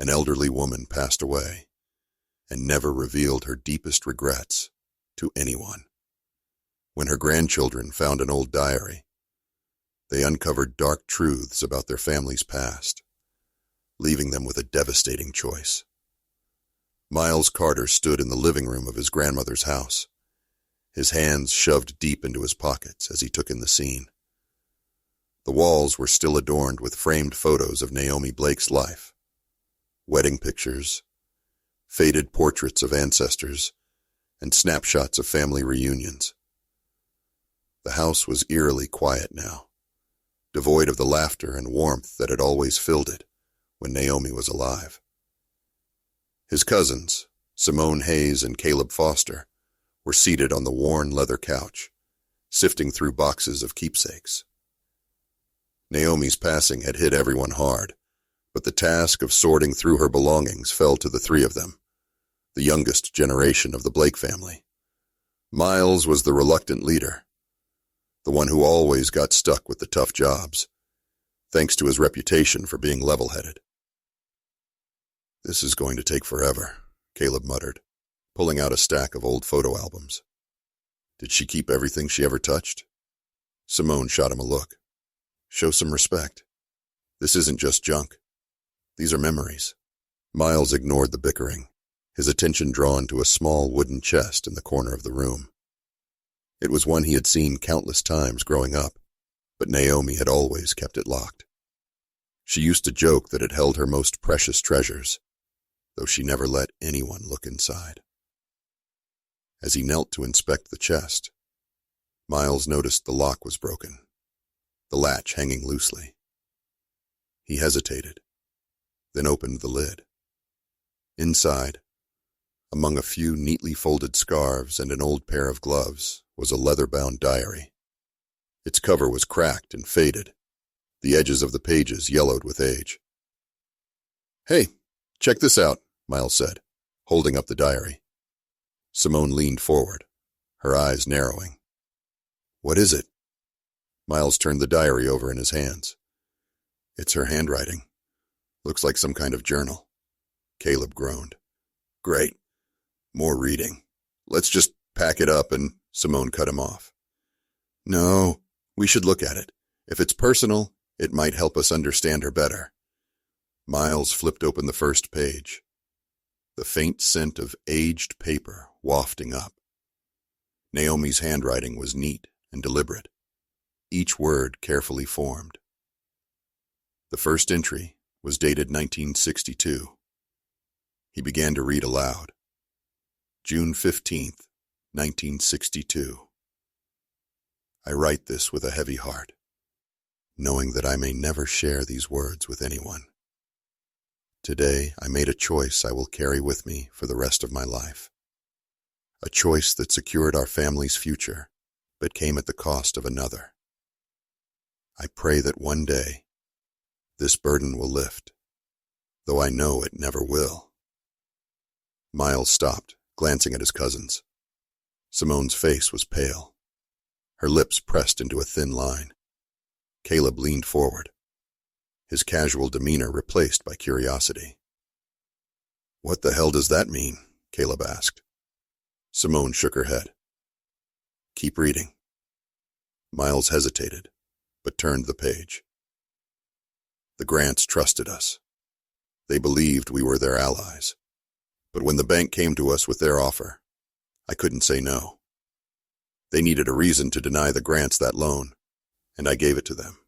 An elderly woman passed away and never revealed her deepest regrets to anyone. When her grandchildren found an old diary, they uncovered dark truths about their family's past, leaving them with a devastating choice. Miles Carter stood in the living room of his grandmother's house, his hands shoved deep into his pockets as he took in the scene. The walls were still adorned with framed photos of Naomi Blake's life, wedding pictures, faded portraits of ancestors, and snapshots of family reunions. The house was eerily quiet now, devoid of the laughter and warmth that had always filled it when Naomi was alive. His cousins, Simone Hayes and Caleb Foster, were seated on the worn leather couch, sifting through boxes of keepsakes. Naomi's passing had hit everyone hard, but the task of sorting through her belongings fell to the three of them, the youngest generation of the Blake family. Miles was the reluctant leader, the one who always got stuck with the tough jobs, thanks to his reputation for being level-headed. "This is going to take forever," Caleb muttered, pulling out a stack of old photo albums. "Did she keep everything she ever touched?" Simone shot him a look. "Show some respect. This isn't just junk. These are memories." Miles ignored the bickering, his attention drawn to a small wooden chest in the corner of the room. It was one he had seen countless times growing up, but Naomi had always kept it locked. She used to joke that it held her most precious treasures, though she never let anyone look inside. As he knelt to inspect the chest, Miles noticed the lock was broken, the latch hanging loosely. He hesitated, then opened the lid. Inside, among a few neatly folded scarves and an old pair of gloves, was a leather-bound diary. Its cover was cracked and faded, the edges of the pages yellowed with age. "Hey, check this out," Miles said, holding up the diary. Simone leaned forward, her eyes narrowing. "What is it?" Miles turned the diary over in his hands. "It's her handwriting. Looks like some kind of journal." Caleb groaned. "Great. More reading. Let's just pack it up," and Simone cut him off. "No, we should look at it. If it's personal, it might help us understand her better." Miles flipped open the first page, the faint scent of aged paper wafting up. Naomi's handwriting was neat and deliberate, each word carefully formed. The first entry was dated 1962. He began to read aloud. "June 15th, 1962. I write this with a heavy heart, knowing that I may never share these words with anyone. Today I made a choice I will carry with me for the rest of my life. A choice that secured our family's future, but came at the cost of another. I pray that one day this burden will lift, though I know it never will." Miles stopped, glancing at his cousins. Simone's face was pale, her lips pressed into a thin line. Caleb leaned forward, his casual demeanor replaced by curiosity. "What the hell does that mean?" Caleb asked. Simone shook her head. "Keep reading." Miles hesitated, but turned the page. "The Grants trusted us. They believed we were their allies. But when the bank came to us with their offer, I couldn't say no. They needed a reason to deny the Grants that loan, and I gave it to them.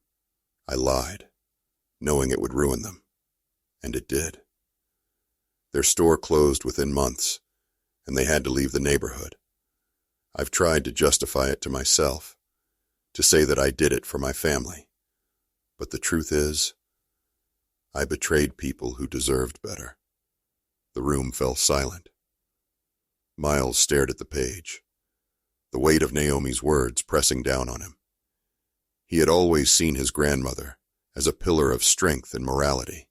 I lied, knowing it would ruin them, and it did. Their store closed within months, and they had to leave the neighborhood. I've tried to justify it to myself, to say that I did it for my family. But the truth is, I betrayed people who deserved better." The room fell silent. Miles stared at the page, the weight of Naomi's words pressing down on him. He had always seen his grandmother as a pillar of strength and morality,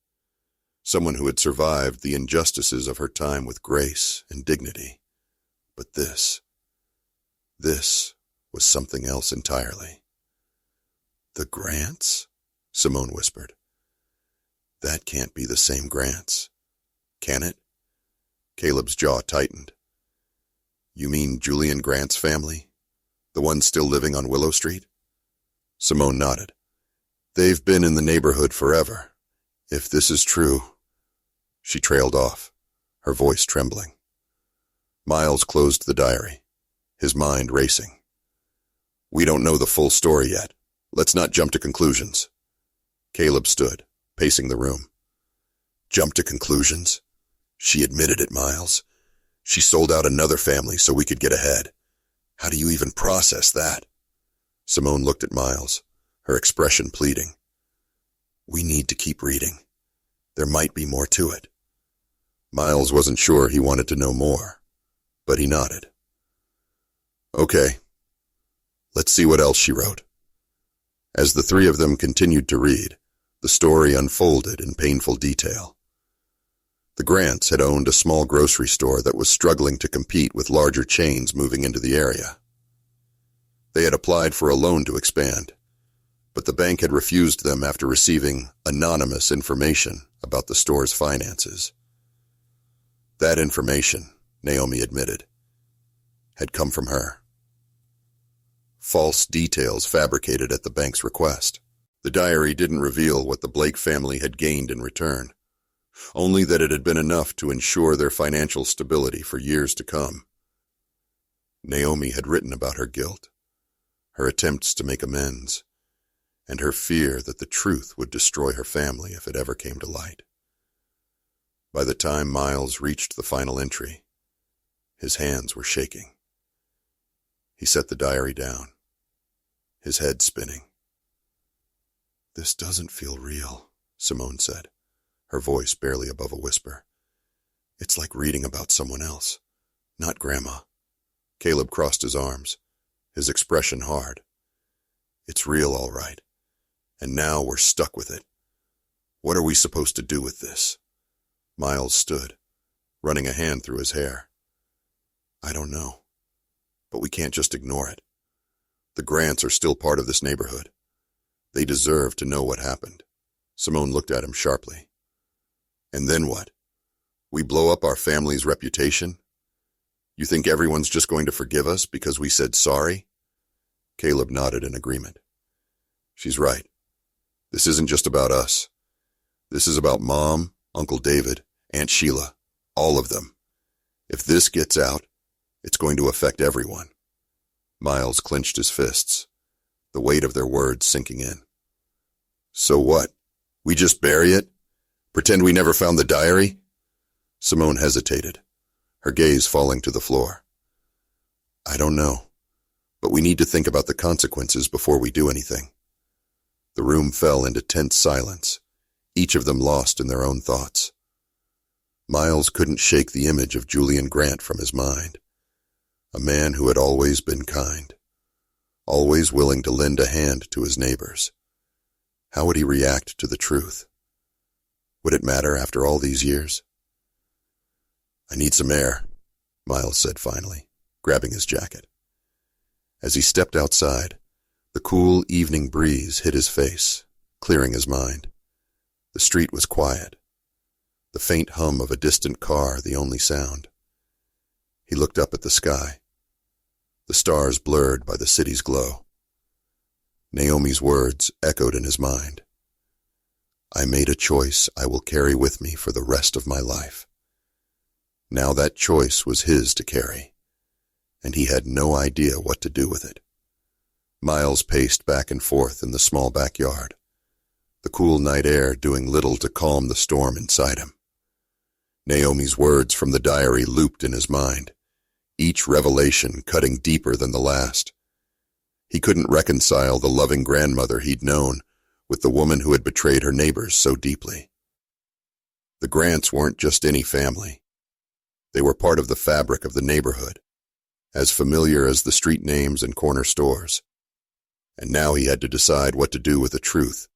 someone who had survived the injustices of her time with grace and dignity. But this was something else entirely. "The Grants?" Simone whispered. "That can't be the same Grants. Can it? Caleb's jaw tightened. You mean Julian Grant's family? The one still living on Willow Street? Simone nodded. They've been in the neighborhood forever. If this is true... She trailed off, her voice trembling. Miles closed the diary, his mind racing. We don't know the full story yet. Let's not jump to conclusions. Caleb stood, pacing the room. Jump to conclusions? She admitted it, Miles. She sold out another family so we could get ahead. How do you even process that? Simone looked at Miles, her expression pleading. We need to keep reading. There might be more to it. Miles wasn't sure he wanted to know more, but he nodded. Okay. Let's see what else she wrote. As the three of them continued to read, the story unfolded in painful detail. The Grants had owned a small grocery store that was struggling to compete with larger chains moving into the area. They had applied for a loan to expand, but the bank had refused them after receiving anonymous information about the store's finances. That information, Naomi admitted, had come from her. False details fabricated at the bank's request. The diary didn't reveal what the Blake family had gained in return, only that it had been enough to ensure their financial stability for years to come. Naomi had written about her guilt, her attempts to make amends, and her fear that the truth would destroy her family if it ever came to light. By the time Miles reached the final entry, his hands were shaking. He set the diary down, his head spinning. This doesn't feel real, Simone said, her voice barely above a whisper. It's like reading about someone else, not Grandma. Caleb crossed his arms, his expression hard. It's real, all right. And now we're stuck with it. What are we supposed to do with this? Miles stood, running a hand through his hair. I don't know, but we can't just ignore it. The Grants are still part of this neighborhood. They deserve to know what happened. Simone looked at him sharply. And then what? We blow up our family's reputation? You think everyone's just going to forgive us because we said sorry? Caleb nodded in agreement. She's right. This isn't just about us. This is about Mom, Uncle David, Aunt Sheila, all of them. If this gets out, it's going to affect everyone. Miles clenched his fists, the weight of their words sinking in. So what? We just bury it? Pretend we never found the diary? Simone hesitated, her gaze falling to the floor. I don't know, but we need to think about the consequences before we do anything. The room fell into tense silence, each of them lost in their own thoughts. Miles couldn't shake the image of Julian Grant from his mind, a man who had always been kind, always willing to lend a hand to his neighbors. How would he react to the truth? Would it matter after all these years? I need some air, Miles said finally, grabbing his jacket. As he stepped outside, the cool evening breeze hit his face, clearing his mind. The street was quiet, the faint hum of a distant car the only sound. He looked up at the sky, the stars blurred by the city's glow. Naomi's words echoed in his mind. I made a choice I will carry with me for the rest of my life. Now that choice was his to carry, and he had no idea what to do with it. Miles paced back and forth in the small backyard, the cool night air doing little to calm the storm inside him. Naomi's words from the diary looped in his mind, each revelation cutting deeper than the last. He couldn't reconcile the loving grandmother he'd known with the woman who had betrayed her neighbors so deeply. The Grants weren't just any family. They were part of the fabric of the neighborhood, as familiar as the street names and corner stores. And now he had to decide what to do with a truth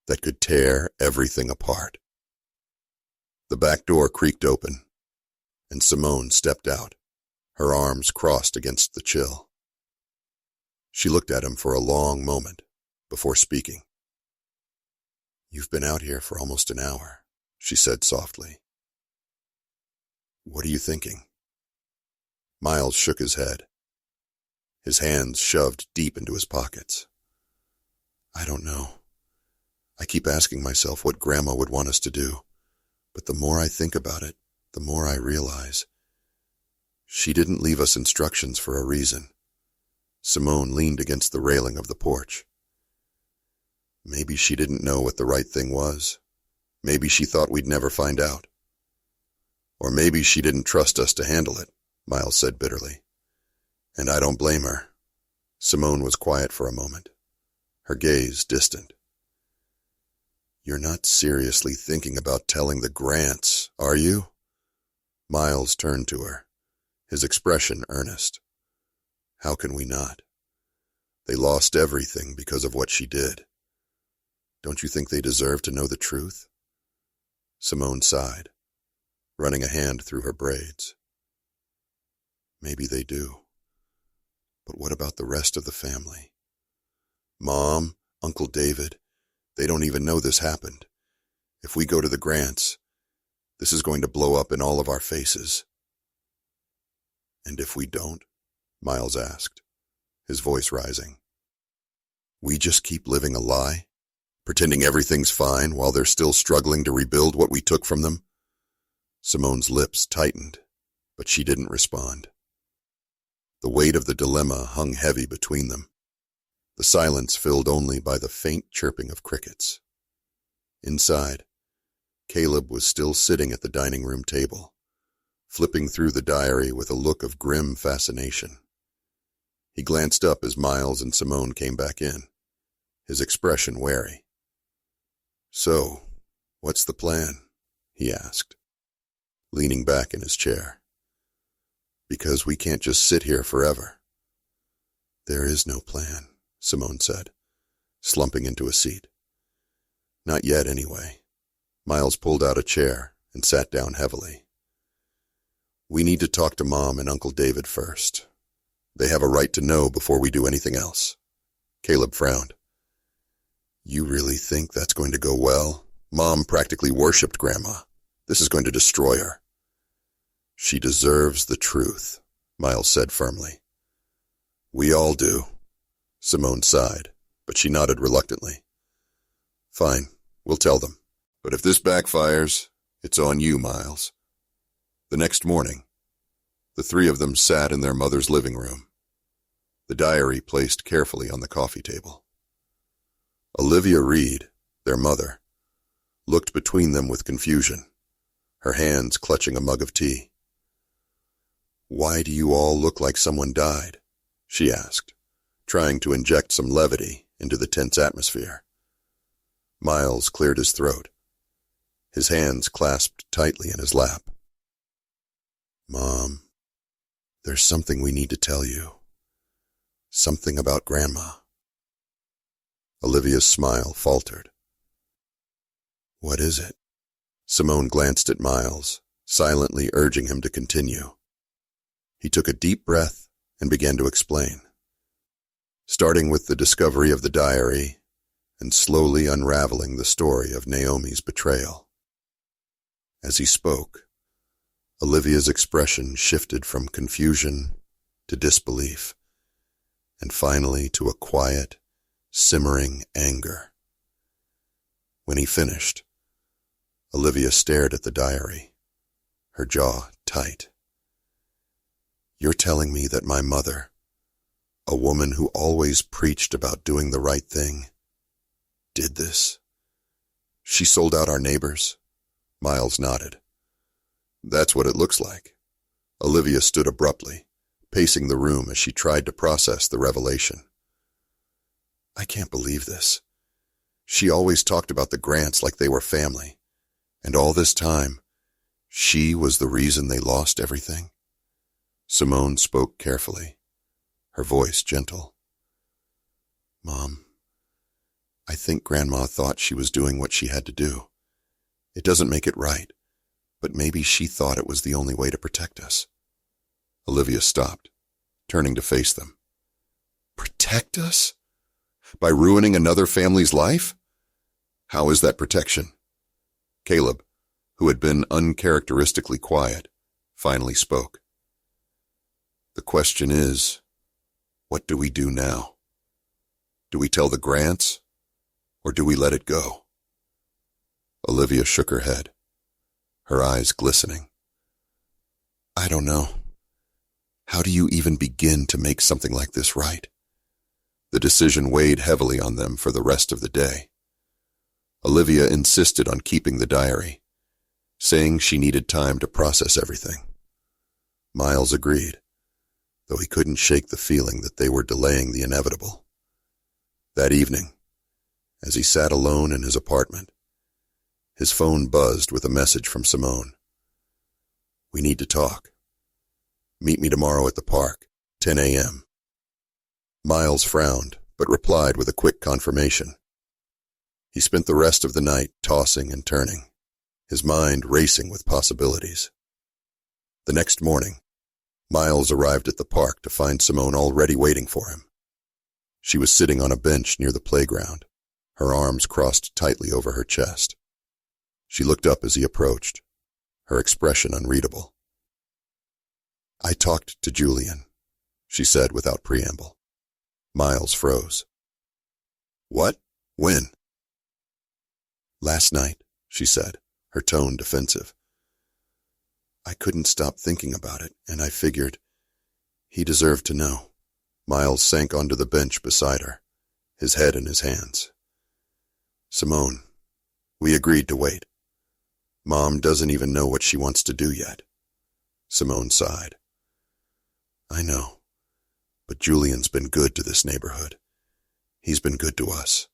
that could tear everything apart. The back door creaked open, and Simone stepped out, her arms crossed against the chill. She looked at him for a long moment before speaking. You've been out here for almost an hour, she said softly. What are you thinking? Miles shook his head, his hands shoved deep into his pockets. I don't know. I keep asking myself what Grandma would want us to do, but the more I think about it, the more I realize she didn't leave us instructions for a reason. Simone leaned against the railing of the porch. Maybe she didn't know what the right thing was. Maybe she thought we'd never find out. Or maybe she didn't trust us to handle it, Miles said bitterly. And I don't blame her. Simone was quiet for a moment, her gaze distant. You're not seriously thinking about telling the Grants, are you? Miles turned to her, his expression earnest. How can we not? They lost everything because of what she did. Don't you think they deserve to know the truth? Simone sighed, running a hand through her braids. Maybe they do. But what about the rest of the family? Mom, Uncle David, they don't even know this happened. If we go to the Grants, this is going to blow up in all of our faces. And if we don't? Miles asked, his voice rising. We just keep living a lie? Pretending everything's fine while they're still struggling to rebuild what we took from them? Simone's lips tightened, but she didn't respond. The weight of the dilemma hung heavy between them, the silence filled only by the faint chirping of crickets. Inside, Caleb was still sitting at the dining room table, flipping through the diary with a look of grim fascination. He glanced up as Miles and Simone came back in, his expression wary. So, what's the plan? He asked, leaning back in his chair. Because we can't just sit here forever. There is no plan, Simone said, slumping into a seat. Not yet, anyway. Miles pulled out a chair and sat down heavily. We need to talk to Mom and Uncle David first. They have a right to know before we do anything else. Caleb frowned. You really think that's going to go well? Mom practically worshipped Grandma. This is going to destroy her. She deserves the truth, Miles said firmly. We all do. Simone sighed, but she nodded reluctantly. Fine, we'll tell them. But if this backfires, it's on you, Miles. The next morning, the three of them sat in their mother's living room, the diary placed carefully on the coffee table. Olivia Reed, their mother, looked between them with confusion, her hands clutching a mug of tea. Why do you all look like someone died? She asked, trying to inject some levity into the tense atmosphere. Miles cleared his throat, his hands clasped tightly in his lap. Mom, there's something we need to tell you. Something about Grandma. Olivia's smile faltered. What is it? Simone glanced at Miles, silently urging him to continue. He took a deep breath and began to explain, starting with the discovery of the diary and slowly unraveling the story of Naomi's betrayal. As he spoke, Olivia's expression shifted from confusion to disbelief, and finally to a quiet, simmering anger. When he finished, Olivia stared at the diary, her jaw tight. You're telling me that my mother, a woman who always preached about doing the right thing, did this? She sold out our neighbors? Miles nodded. That's what it looks like. Olivia stood abruptly, pacing the room as she tried to process the revelation. I can't believe this. She always talked about the Grants like they were family, and all this time, she was the reason they lost everything. Simone spoke carefully, her voice gentle. Mom, I think Grandma thought she was doing what she had to do. It doesn't make it right, but maybe she thought it was the only way to protect us. Olivia stopped, turning to face them. Protect us? By ruining another family's life? How is that protection? Caleb, who had been uncharacteristically quiet, finally spoke. "The question is, what do we do now? Do we tell the Grants, or do we let it go?" Olivia shook her head, her eyes glistening. "I don't know. How do you even begin to make something like this right?" The decision weighed heavily on them for the rest of the day. Olivia insisted on keeping the diary, saying she needed time to process everything. Miles agreed, though he couldn't shake the feeling that they were delaying the inevitable. That evening, as he sat alone in his apartment, his phone buzzed with a message from Simone. "We need to talk. Meet me tomorrow at the park, 10 a.m. Miles frowned, but replied with a quick confirmation. He spent the rest of the night tossing and turning, his mind racing with possibilities. The next morning, Miles arrived at the park to find Simone already waiting for him. She was sitting on a bench near the playground, her arms crossed tightly over her chest. She looked up as he approached, her expression unreadable. "I talked to Julian," she said without preamble. Miles froze. "What? When?" "Last night," she said, her tone defensive. "I couldn't stop thinking about it, and I figured he deserved to know." Miles sank onto the bench beside her, his head in his hands. "Simone, we agreed to wait. Mom doesn't even know what she wants to do yet." Simone sighed. "I know, but Julian's been good to this neighborhood. He's been good to us.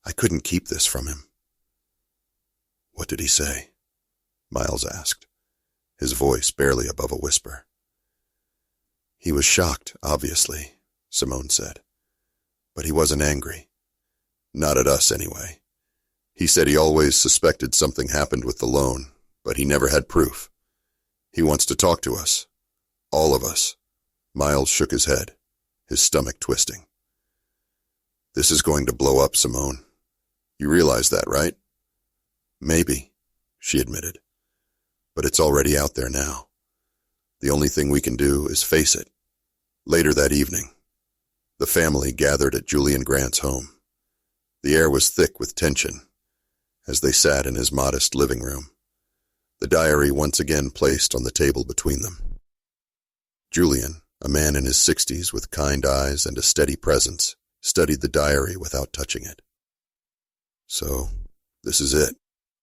I couldn't keep this from him." "What did he say?" Miles asked, his voice barely above a whisper. "He was shocked, obviously," Simone said. "But he wasn't angry. Not at us, anyway. He said he always suspected something happened with the loan, but he never had proof. He wants to talk to us. All of us." Miles shook his head, his stomach twisting. "This is going to blow up, Simone. You realize that, right?" "Maybe," she admitted. "But it's already out there now. The only thing we can do is face it." Later that evening, the family gathered at Julian Grant's home. The air was thick with tension as they sat in his modest living room, the diary once again placed on the table between them. Julian, a man in his 60s with kind eyes and a steady presence, studied the diary without touching it. "So, this is it,"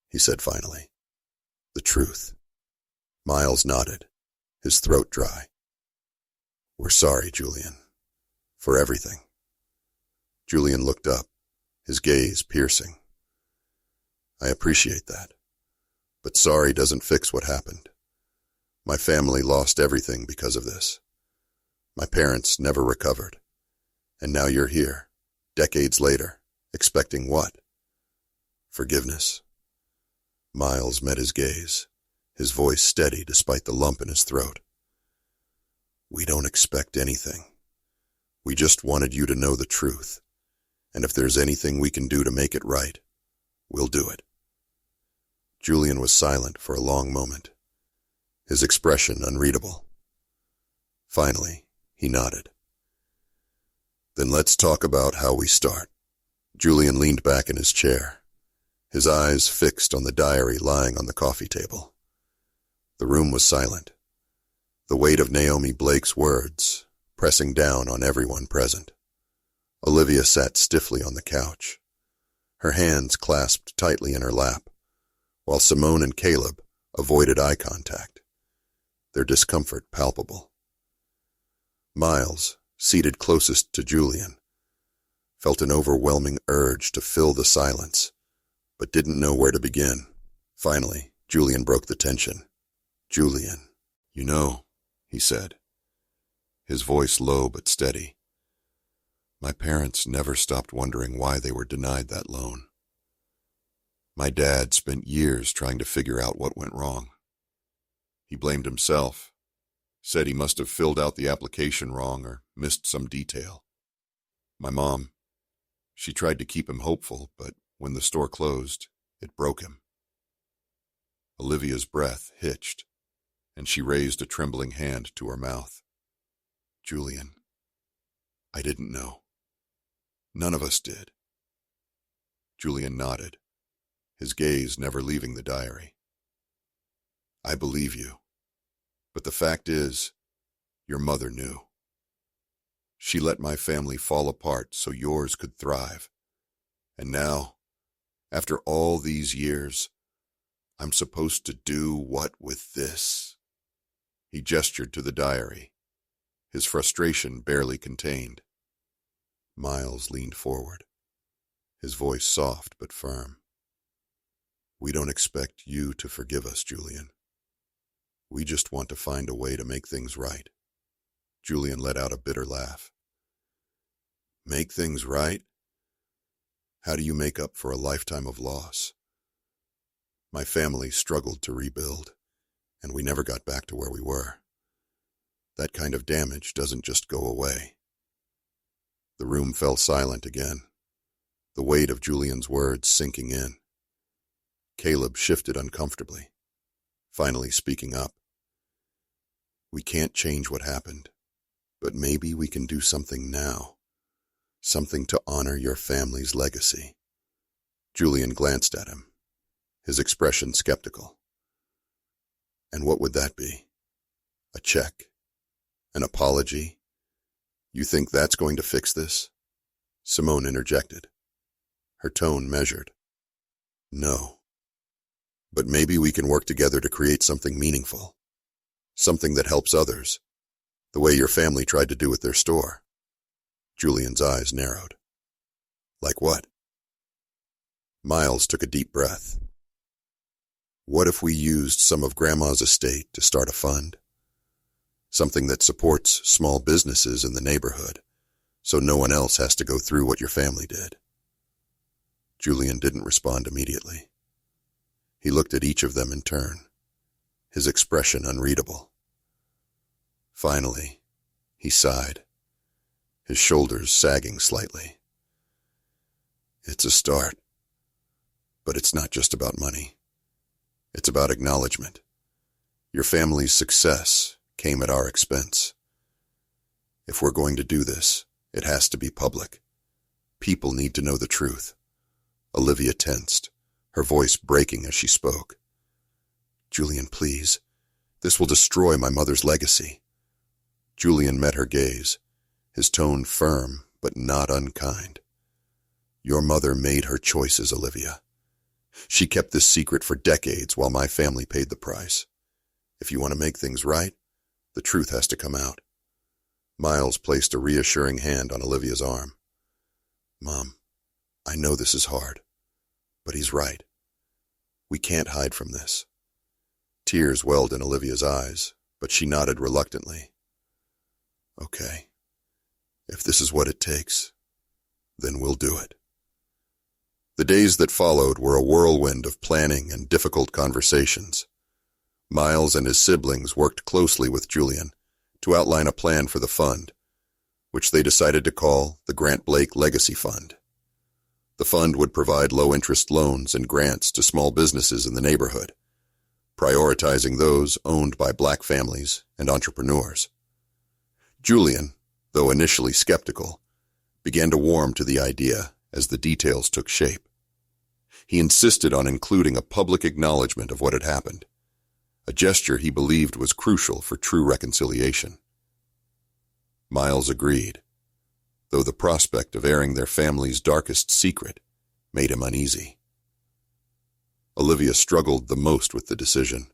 he said finally. "The truth." Miles nodded, his throat dry. "We're sorry, Julian, for everything." Julian looked up, his gaze piercing. "I appreciate that, but sorry doesn't fix what happened. My family lost everything because of this. My parents never recovered. And now you're here, decades later, expecting what? Forgiveness?" Miles met his gaze, his voice steady despite the lump in his throat. "We don't expect anything. We just wanted you to know the truth, and if there's anything we can do to make it right, we'll do it." Julian was silent for a long moment, his expression unreadable. Finally, he nodded. "Then let's talk about how we start." Julian leaned back in his chair, his eyes fixed on the diary lying on the coffee table. The room was silent, the weight of Naomi Blake's words pressing down on everyone present. Olivia sat stiffly on the couch, her hands clasped tightly in her lap, while Simone and Caleb avoided eye contact, their discomfort palpable. Miles, seated closest to Julian, felt an overwhelming urge to fill the silence, but didn't know where to begin. Finally, Julian broke the tension. "Julian, you know," he said, his voice low but steady, "my parents never stopped wondering why they were denied that loan. My dad spent years trying to figure out what went wrong. He blamed himself, said he must have filled out the application wrong or missed some detail. My mom, she tried to keep him hopeful, but when the store closed, it broke him." Olivia's breath hitched, and she raised a trembling hand to her mouth. Julian, I didn't know. None of us did. Julian nodded, his gaze never leaving the diary. I believe you, but the fact is, your mother knew. She let my family fall apart so yours could thrive. And now, after all these years, I'm supposed to do what with this? He gestured to the diary, his frustration barely contained. Miles leaned forward, his voice soft but firm. We don't expect you to forgive us, Julian. We just want to find a way to make things right. Julian let out a bitter laugh. Make things right? How do you make up for a lifetime of loss? My family struggled to rebuild, and we never got back to where we were. That kind of damage doesn't just go away. The room fell silent again, the weight of Julian's words sinking in. Caleb shifted uncomfortably, finally speaking up. We can't change what happened, but maybe we can do something now. Something to honor your family's legacy. Julian glanced at him, his expression skeptical. And what would that be? A check? An apology? You think that's going to fix this? Simone interjected, her tone measured. No. But maybe we can work together to create something meaningful. Something that helps others, the way your family tried to do with their store. Julian's eyes narrowed. Like what? Miles took a deep breath. What if we used some of Grandma's estate to start a fund? Something that supports small businesses in the neighborhood, so no one else has to go through what your family did. Julian didn't respond immediately. He looked at each of them in turn, his expression unreadable. Finally, he sighed, his shoulders sagging slightly. It's a start, but it's not just about money. It's about acknowledgement. Your family's success came at our expense. If we're going to do this, it has to be public. People need to know the truth. Olivia tensed, her voice breaking as she spoke. Julian, please. This will destroy my mother's legacy. Julian met her gaze, his tone firm but not unkind. Your mother made her choices, Olivia. She kept this secret for decades while my family paid the price. If you want to make things right, the truth has to come out. Miles placed a reassuring hand on Olivia's arm. Mom, I know this is hard, but he's right. We can't hide from this. Tears welled in Olivia's eyes, but she nodded reluctantly. Okay. If this is what it takes, then we'll do it. The days that followed were a whirlwind of planning and difficult conversations. Miles and his siblings worked closely with Julian to outline a plan for the fund, which they decided to call the Grant Blake Legacy Fund. The fund would provide low-interest loans and grants to small businesses in the neighborhood, prioritizing those owned by Black families and entrepreneurs. Julian, though initially skeptical, began to warm to the idea as the details took shape. He insisted on including a public acknowledgement of what had happened, a gesture he believed was crucial for true reconciliation. Miles agreed, though the prospect of airing their family's darkest secret made him uneasy. Olivia struggled the most with the decision.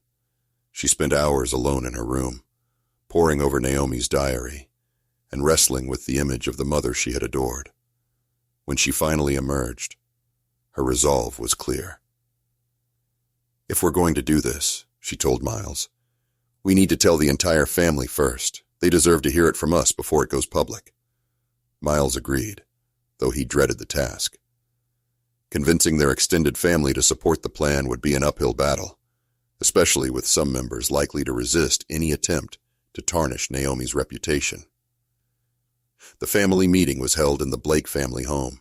She spent hours alone in her room, poring over Naomi's diary and wrestling with the image of the mother she had adored. When she finally emerged, her resolve was clear. If we're going to do this, she told Miles, we need to tell the entire family first. They deserve to hear it from us before it goes public. Miles agreed, though he dreaded the task. Convincing their extended family to support the plan would be an uphill battle, especially with some members likely to resist any attempt to tarnish Naomi's reputation. The family meeting was held in the Blake family home,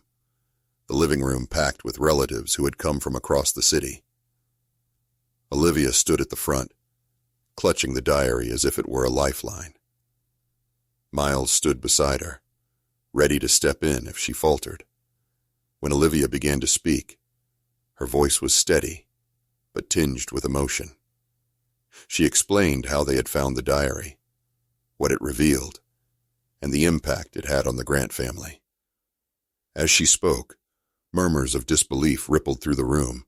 the living room packed with relatives who had come from across the city. Olivia stood at the front, clutching the diary as if it were a lifeline. Miles stood beside her, ready to step in if she faltered. When Olivia began to speak, her voice was steady, but tinged with emotion. She explained how they had found the diary, what it revealed, and the impact it had on the Grant family. As she spoke, murmurs of disbelief rippled through the room,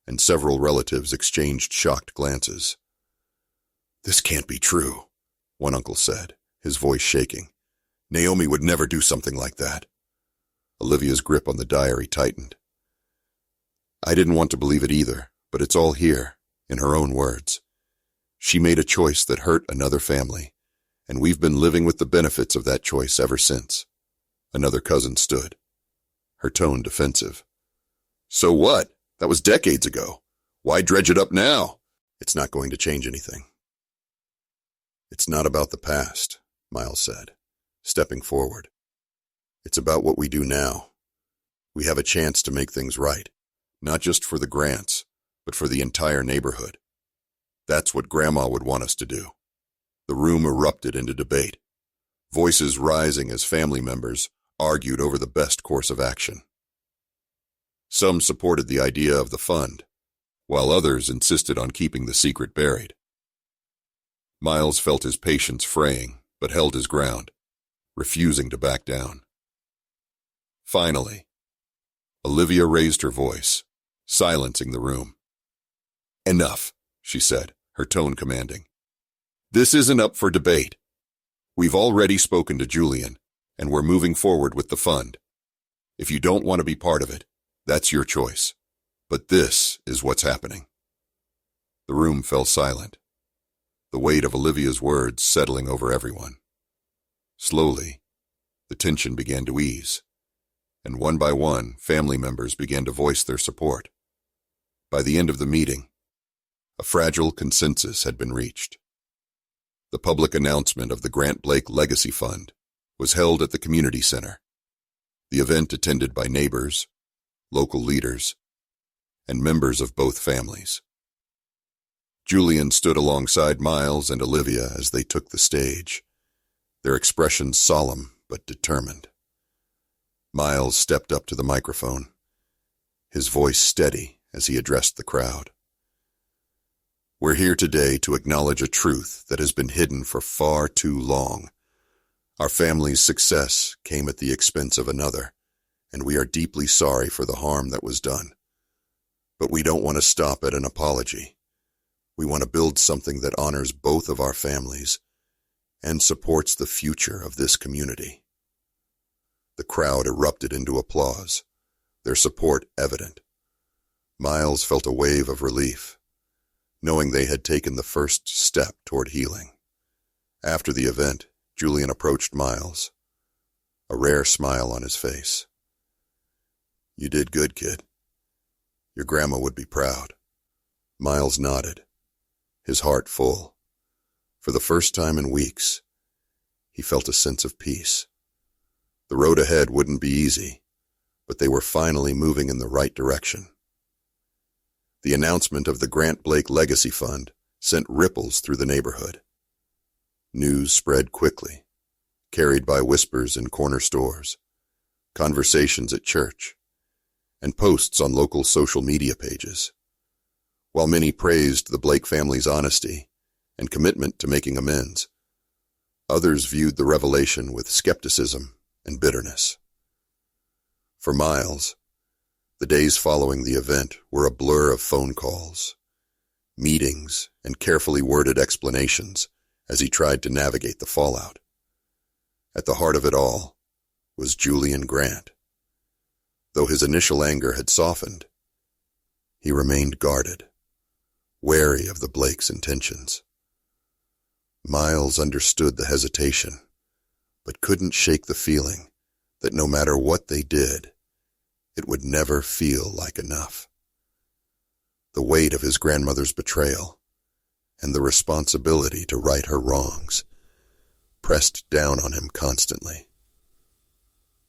and several relatives exchanged shocked glances. "This can't be true," one uncle said, his voice shaking. "Naomi would never do something like that." Olivia's grip on the diary tightened. "I didn't want to believe it either, but it's all here, in her own words. She made a choice that hurt another family, and we've been living with the benefits of that choice ever since." Another cousin stood, her tone defensive. "So what? That was decades ago. Why dredge it up now? It's not going to change anything." "It's not about the past," Miles said, stepping forward. "It's about what we do now. We have a chance to make things right, not just for the Grants, but for the entire neighborhood. That's what Grandma would want us to do." The room erupted into debate, voices rising as family members argued over the best course of action. Some supported the idea of the fund, while others insisted on keeping the secret buried. Miles felt his patience fraying, but held his ground, refusing to back down. Finally, Olivia raised her voice, silencing the room. "Enough," she said, her tone commanding. "This isn't up for debate. We've already spoken to Julian, and we're moving forward with the fund. If you don't want to be part of it, that's your choice. But this is what's happening." The room fell silent, the weight of Olivia's words settling over everyone. Slowly, the tension began to ease, and one by one, family members began to voice their support. By the end of the meeting, a fragile consensus had been reached. The public announcement of the Grant Blake Legacy Fund was held at the community center, the event attended by neighbors, local leaders, and members of both families. Julian stood alongside Miles and Olivia as they took the stage, their expressions solemn but determined. Miles stepped up to the microphone, his voice steady as he addressed the crowd. "We're here today to acknowledge a truth that has been hidden for far too long. Our family's success came at the expense of another, and we are deeply sorry for the harm that was done. But we don't want to stop at an apology. We want to build something that honors both of our families and supports the future of this community." The crowd erupted into applause, their support evident. Miles felt a wave of relief, knowing they had taken the first step toward healing. After the event, Julian approached Miles, a rare smile on his face. "You did good, kid. Your grandma would be proud." Miles nodded, his heart full. For the first time in weeks, he felt a sense of peace. The road ahead wouldn't be easy, but they were finally moving in the right direction. The announcement of the Grant Blake Legacy Fund sent ripples through the neighborhood. News spread quickly, carried by whispers in corner stores, conversations at church, and posts on local social media pages. While many praised the Blake family's honesty and commitment to making amends, others viewed the revelation with skepticism and bitterness. For Miles, the days following the event were a blur of phone calls, meetings, and carefully worded explanations as he tried to navigate the fallout. At the heart of it all was Julian Grant. Though his initial anger had softened, he remained guarded, wary of the Blakes' intentions. Miles understood the hesitation, but couldn't shake the feeling that no matter what they did, it would never feel like enough. The weight of his grandmother's betrayal and the responsibility to right her wrongs pressed down on him constantly.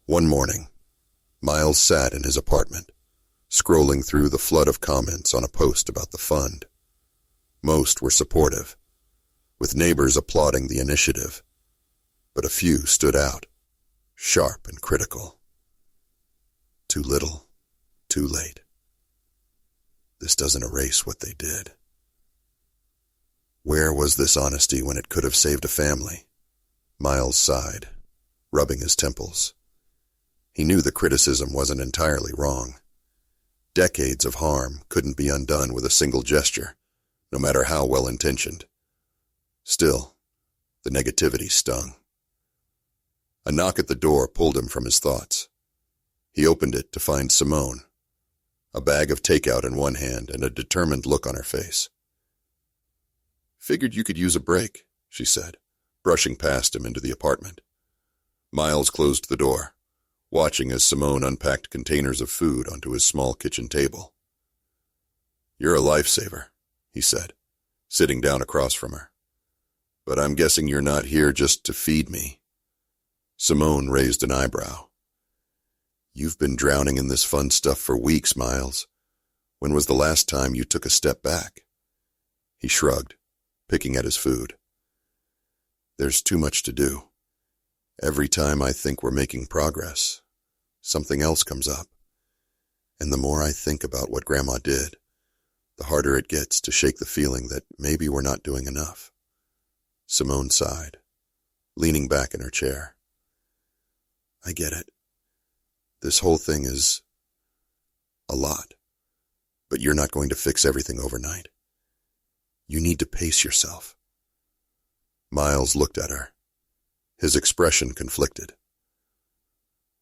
One morning, Miles sat in his apartment, scrolling through the flood of comments on a post about the fund. Most were supportive, with neighbors applauding the initiative. But a few stood out, sharp and critical. Too little, too late. This doesn't erase what they did. Where was this honesty when it could have saved a family? Miles sighed, rubbing his temples. He knew the criticism wasn't entirely wrong. Decades of harm couldn't be undone with a single gesture, no matter how well-intentioned. Still, the negativity stung. A knock at the door pulled him from his thoughts. He opened it to find Simone, a bag of takeout in one hand and a determined look on her face. "Figured you could use a break," she said, brushing past him into the apartment. Miles closed the door, watching as Simone unpacked containers of food onto his small kitchen table. "You're a lifesaver," he said, sitting down across from her. "But I'm guessing you're not here just to feed me." Simone raised an eyebrow. "You've been drowning in this fun stuff for weeks, Miles. When was the last time you took a step back?" He shrugged, picking at his food. "There's too much to do. Every time I think we're making progress, something else comes up. And the more I think about what Grandma did, the harder it gets to shake the feeling that maybe we're not doing enough." Simone sighed, leaning back in her chair. "I get it. This whole thing is a lot. But you're not going to fix everything overnight. You need to pace yourself." Miles looked at her, his expression conflicted.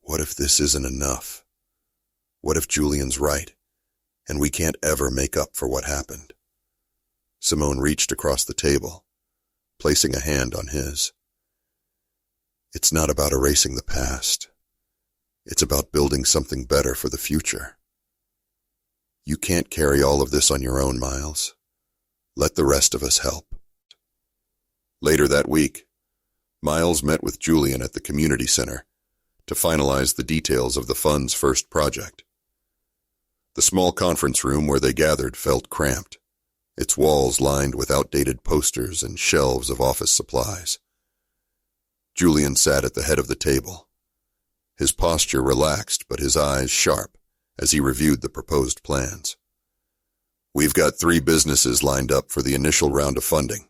What if this isn't enough? What if Julian's right, and we can't ever make up for what happened? Simone reached across the table, placing a hand on his. "It's not about erasing the past. It's about building something better for the future. You can't carry all of this on your own, Miles. Let the rest of us help." Later that week, Miles met with Julian at the community center to finalize the details of the fund's first project. The small conference room where they gathered felt cramped, its walls lined with outdated posters and shelves of office supplies. Julian sat at the head of the table, his posture relaxed but his eyes sharp as he reviewed the proposed plans. "We've got 3 businesses lined up for the initial round of funding,"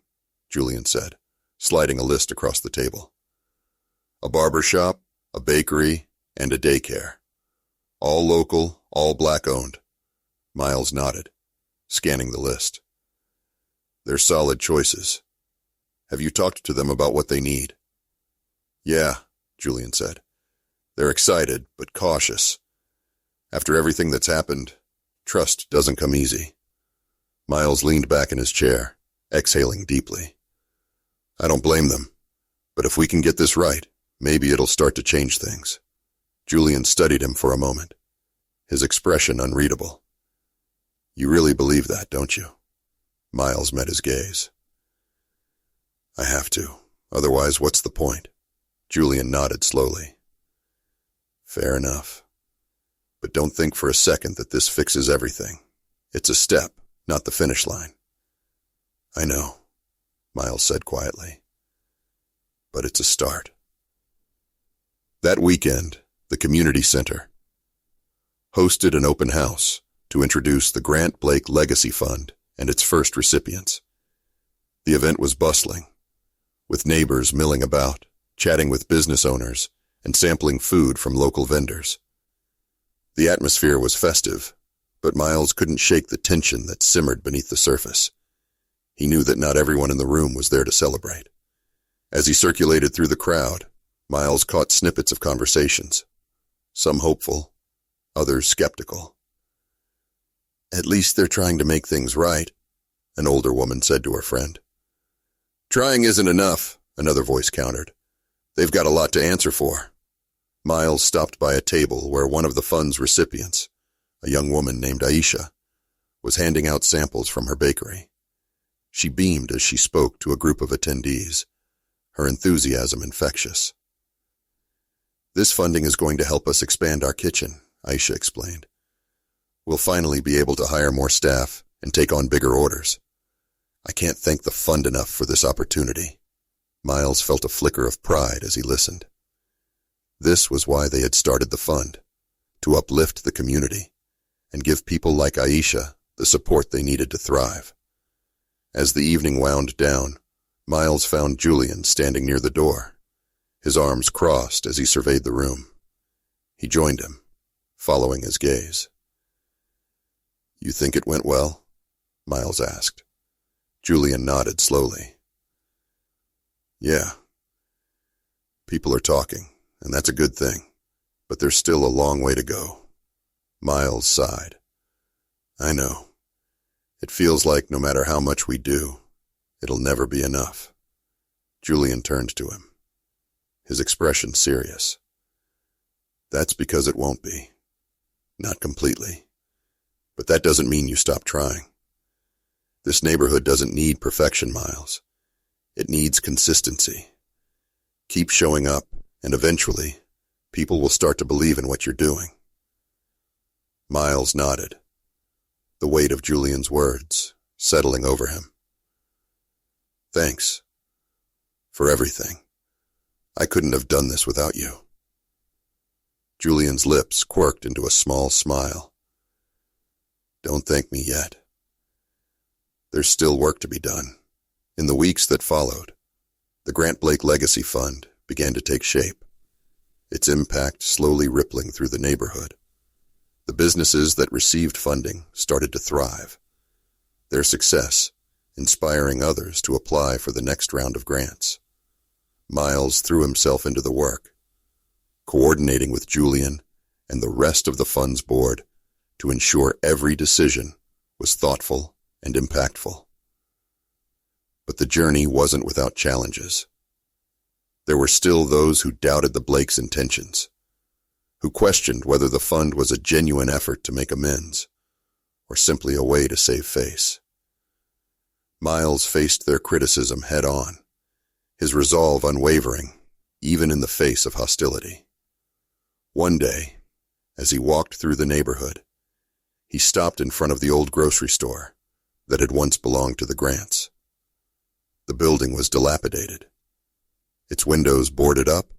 Julian said, sliding a list across the table. "A barber shop, a bakery, and a daycare. All local, all black-owned." Miles nodded, scanning the list. "They're solid choices. Have you talked to them about what they need?" "Yeah," Julian said. "They're excited, but cautious. After everything that's happened, trust doesn't come easy." Miles leaned back in his chair, exhaling deeply. "I don't blame them, but if we can get this right, maybe it'll start to change things." Julian studied him for a moment, his expression unreadable. "You really believe that, don't you?" Miles met his gaze. "I have to. Otherwise, what's the point?" Julian nodded slowly. "Fair enough. But don't think for a second that this fixes everything. It's a step, not the finish line." "I know," Miles said quietly. "But it's a start." That weekend, the community center hosted an open house to introduce the Grant Blake Legacy Fund and its first recipients. The event was bustling, with neighbors milling about, chatting with business owners, and sampling food from local vendors. The atmosphere was festive, but Miles couldn't shake the tension that simmered beneath the surface. He knew that not everyone in the room was there to celebrate. As he circulated through the crowd, Miles caught snippets of conversations, some hopeful, others skeptical. "At least they're trying to make things right," an older woman said to her friend. "Trying isn't enough," another voice countered. "They've got a lot to answer for." Miles stopped by a table where one of the fund's recipients, a young woman named Aisha, was handing out samples from her bakery. She beamed as she spoke to a group of attendees, her enthusiasm infectious. "This funding is going to help us expand our kitchen," Aisha explained. "We'll finally be able to hire more staff and take on bigger orders. I can't thank the fund enough for this opportunity. Miles felt a flicker of pride as he listened. This was why they had started the fund, to uplift the community and give people like Aisha the support they needed to thrive. As the evening wound down, Miles found Julian standing near the door, his arms crossed as he surveyed the room. He joined him, following his gaze. "You think it went well?" Miles asked. Julian nodded slowly. "Yeah. People are talking, and that's a good thing, but there's still a long way to go." Miles sighed. "I know. It feels like no matter how much we do, it'll never be enough." Julian turned to him, his expression serious. "That's because it won't be. Not completely. But that doesn't mean you stop trying. This neighborhood doesn't need perfection, Miles. It needs consistency. Keep showing up, and eventually, people will start to believe in what you're doing." Miles nodded, the weight of Julian's words settling over him. "Thanks. For everything. I couldn't have done this without you." Julian's lips quirked into a small smile. "Don't thank me yet. There's still work to be done." In the weeks that followed, the Grant Blake Legacy Fund began to take shape, its impact slowly rippling through the neighborhood. The businesses that received funding started to thrive, their success inspiring others to apply for the next round of grants. Miles threw himself into the work, coordinating with Julian and the rest of the fund's board to ensure every decision was thoughtful and impactful. But the journey wasn't without challenges. There were still those who doubted the Blakes' intentions, who questioned whether the fund was a genuine effort to make amends, or simply a way to save face. Miles faced their criticism head-on, his resolve unwavering, even in the face of hostility. One day, as he walked through the neighborhood, he stopped in front of the old grocery store that had once belonged to the Grants. The building was dilapidated, its windows boarded up,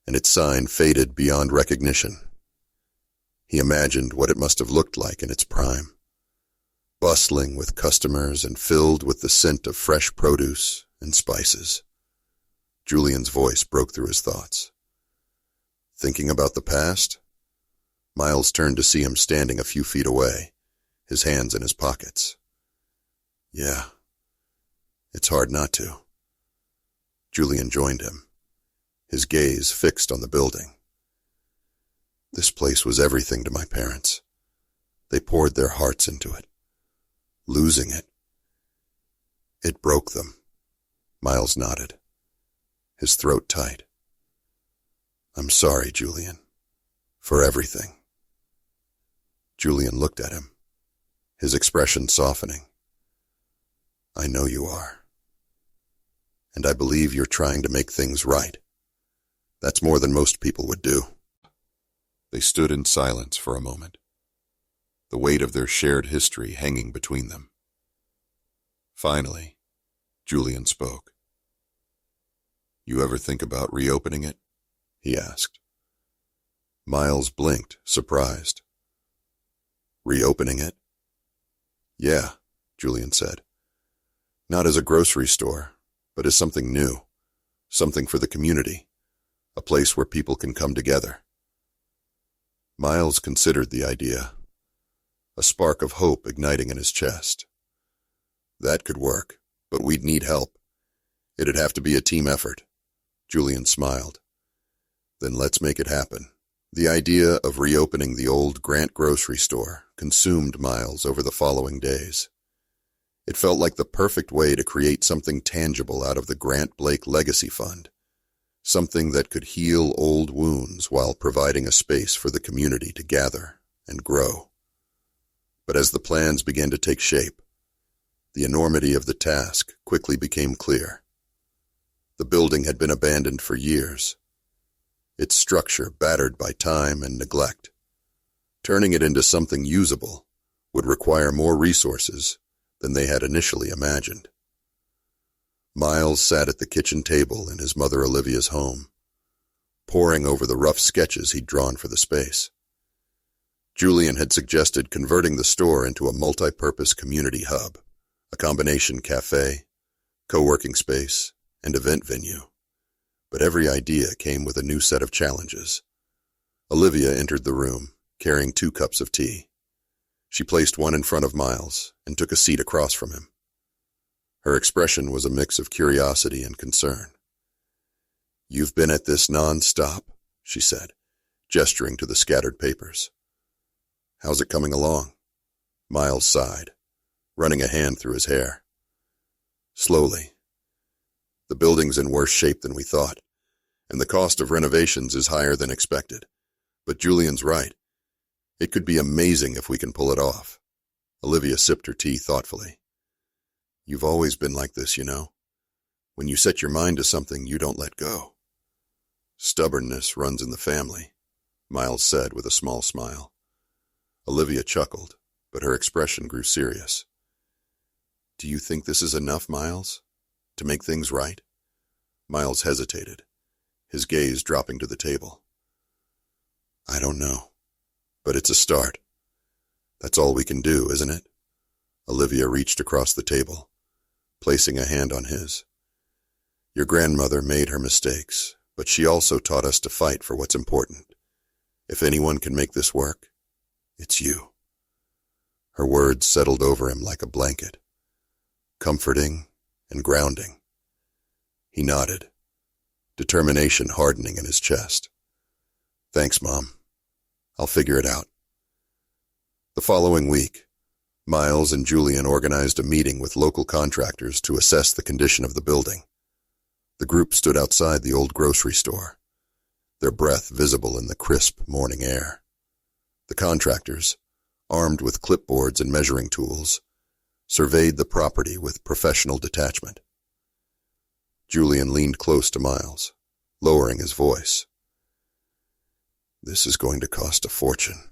and its sign faded beyond recognition. He imagined what it must have looked like in its prime, bustling with customers and filled with the scent of fresh produce and spices. Julian's voice broke through his thoughts. Thinking about the past, Miles turned to see him standing a few feet away, his hands in his pockets. "Yeah, it's hard not to." Julian joined him, his gaze fixed on the building. "This place was everything to my parents. They poured their hearts into it. Losing it, it broke them." Miles nodded, his throat tight. "I'm sorry, Julian, for everything." Julian looked at him, his expression softening. "I know you are. And I believe you're trying to make things right. That's more than most people would do." They stood in silence for a moment, the weight of their shared history hanging between them. Finally, Julian spoke. "You ever think about reopening it?" he asked. Miles blinked, surprised. "Reopening it?" "Yeah," Julian said. "Not as a grocery store, but as something new, something for the community, a place where people can come together." Miles considered the idea, a spark of hope igniting in his chest. "That could work, but we'd need help. It'd have to be a team effort." Julian smiled. "Then let's make it happen." The idea of reopening the old Grant grocery store consumed Miles over the following days. It felt like the perfect way to create something tangible out of the Grant Blake Legacy Fund, something that could heal old wounds while providing a space for the community to gather and grow. But as the plans began to take shape, the enormity of the task quickly became clear. The building had been abandoned for years, its structure battered by time and neglect. Turning it into something usable would require more resources than they had initially imagined. Miles sat at the kitchen table in his mother Olivia's home, poring over the rough sketches he'd drawn for the space. Julian had suggested converting the store into a multi-purpose community hub, a combination cafe, co-working space, and event venue. But every idea came with a new set of challenges. Olivia entered the room, carrying 2 cups of tea. She placed one in front of Miles and took a seat across from him. Her expression was a mix of curiosity and concern. "You've been at this non-stop," she said, gesturing to the scattered papers. "How's it coming along?" Miles sighed, running a hand through his hair. "Slowly. The building's in worse shape than we thought, and the cost of renovations is higher than expected. But Julian's right. It could be amazing if we can pull it off." Olivia sipped her tea thoughtfully. "You've always been like this, you know. When you set your mind to something, you don't let go." "Stubbornness runs in the family," Miles said with a small smile. Olivia chuckled, but her expression grew serious. "Do you think this is enough, Miles? To make things right?" Miles hesitated, his gaze dropping to the table. "I don't know, but it's a start. That's all we can do, isn't it?" Olivia reached across the table, placing a hand on his. "Your grandmother made her mistakes, but she also taught us to fight for what's important. If anyone can make this work, it's you." Her words settled over him like a blanket, comforting and grounding. He nodded, determination hardening in his chest. "Thanks, Mom. I'll figure it out." The following week, Miles and Julian organized a meeting with local contractors to assess the condition of the building. The group stood outside the old grocery store, their breath visible in the crisp morning air. The contractors, armed with clipboards and measuring tools, surveyed the property with professional detachment. Julian leaned close to Miles, lowering his voice. "This is going to cost a fortune."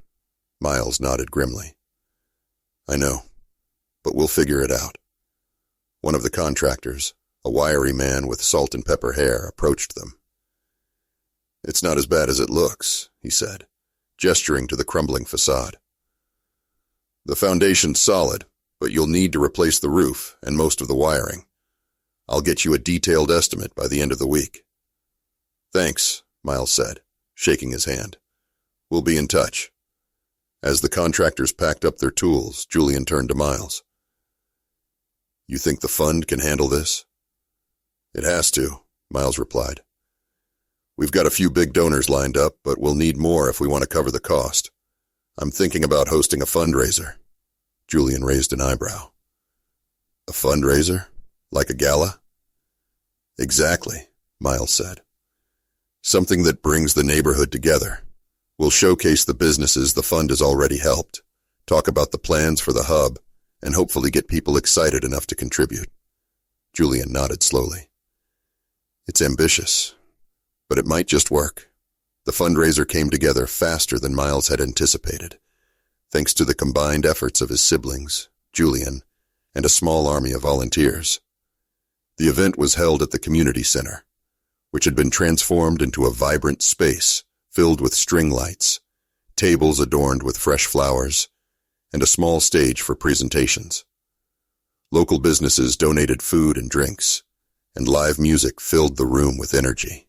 Miles nodded grimly. "I know, but we'll figure it out." One of the contractors, a wiry man with salt and pepper hair, approached them. "It's not as bad as it looks," he said, gesturing to the crumbling facade. "The foundation's solid, but you'll need to replace the roof and most of the wiring. I'll get you a detailed estimate by the end of the week." "Thanks," Miles said, shaking his hand. "We'll be in touch." As the contractors packed up their tools, Julian turned to Miles. "You think the fund can handle this?" "It has to," Miles replied. "We've got a few big donors lined up, but we'll need more if we want to cover the cost. I'm thinking about hosting a fundraiser." Julian raised an eyebrow. "A fundraiser? Like a gala?" "Exactly," Miles said. "Something that brings the neighborhood together. We'll showcase the businesses the fund has already helped, talk about the plans for the hub, and hopefully get people excited enough to contribute." Julian nodded slowly. "It's ambitious, but it might just work." The fundraiser came together faster than Miles had anticipated, thanks to the combined efforts of his siblings, Julian, and a small army of volunteers. The event was held at the community center, which had been transformed into a vibrant space filled with string lights, tables adorned with fresh flowers, and a small stage for presentations. Local businesses donated food and drinks, and live music filled the room with energy.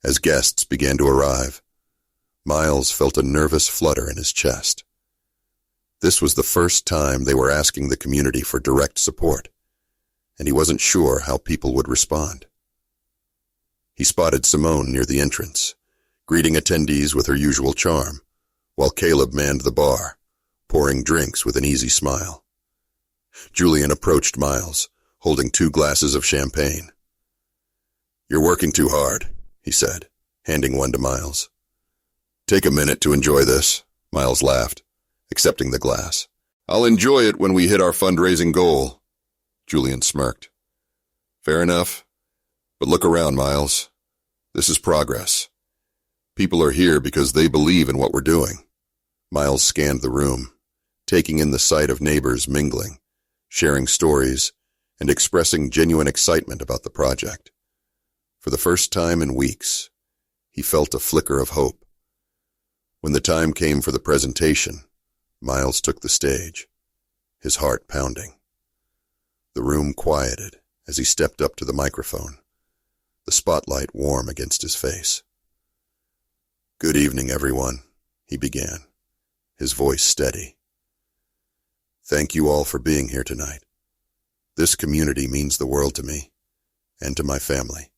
As guests began to arrive, Miles felt a nervous flutter in his chest. This was the first time they were asking the community for direct support, and he wasn't sure how people would respond. He spotted Simone near the entrance, greeting attendees with her usual charm, while Caleb manned the bar, pouring drinks with an easy smile. Julian approached Miles, holding 2 glasses of champagne. "You're working too hard," he said, handing one to Miles. "Take a minute to enjoy this," Miles laughed, accepting the glass. "I'll enjoy it when we hit our fundraising goal." Julian smirked. "Fair enough. But look around, Miles. This is progress. People are here because they believe in what we're doing." Miles scanned the room, taking in the sight of neighbors mingling, sharing stories, and expressing genuine excitement about the project. For the first time in weeks, he felt a flicker of hope. When the time came for the presentation, Miles took the stage, his heart pounding. The room quieted as he stepped up to the microphone, the spotlight warm against his face. "Good evening, everyone," he began, his voice steady. "Thank you all for being here tonight. This community means the world to me, and to my family.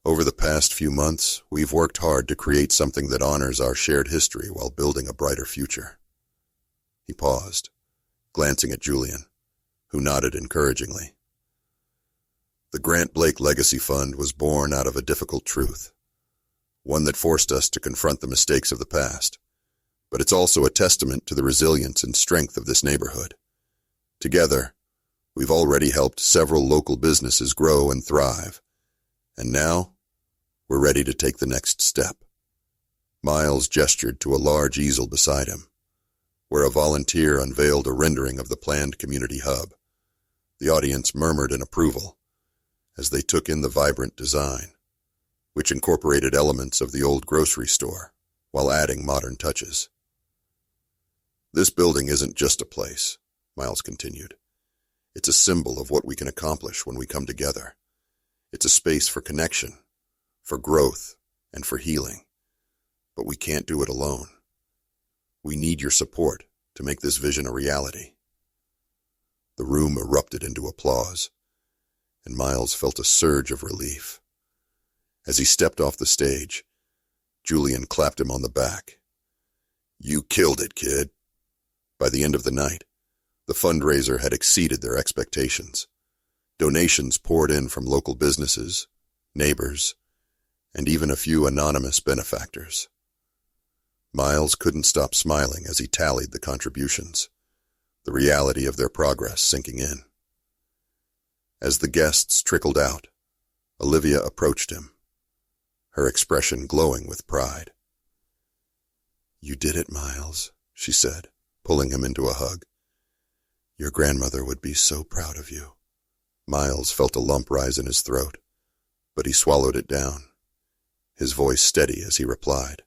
Over the past few months, we've worked hard to create something that honors our shared history while building a brighter future." He paused, glancing at Julian, who nodded encouragingly. The Grant Blake Legacy Fund was born out of a difficult truth, one that forced us to confront the mistakes of the past, but it's also a testament to the resilience and strength of this neighborhood. Together, we've already helped several local businesses grow and thrive, and now we're ready to take the next step. Miles gestured to a large easel beside him, where a volunteer unveiled a rendering of the planned community hub. The audience murmured in approval as they took in the vibrant design, which incorporated elements of the old grocery store while adding modern touches. "This building isn't just a place," Miles continued. "It's a symbol of what we can accomplish when we come together. It's a space for connection, for growth, and for healing. But we can't do it alone. We need your support to make this vision a reality." The room erupted into applause, and Miles felt a surge of relief. As he stepped off the stage, Julian clapped him on the back. "You killed it, kid." By the end of the night, the fundraiser had exceeded their expectations. Donations poured in from local businesses, neighbors, and even a few anonymous benefactors. Miles couldn't stop smiling as he tallied the contributions, the reality of their progress sinking in. As the guests trickled out, Olivia approached him, her expression glowing with pride. "You did it, Miles," she said, pulling him into a hug. "Your grandmother would be so proud of you." Miles felt a lump rise in his throat, but he swallowed it down, his voice steady as he replied,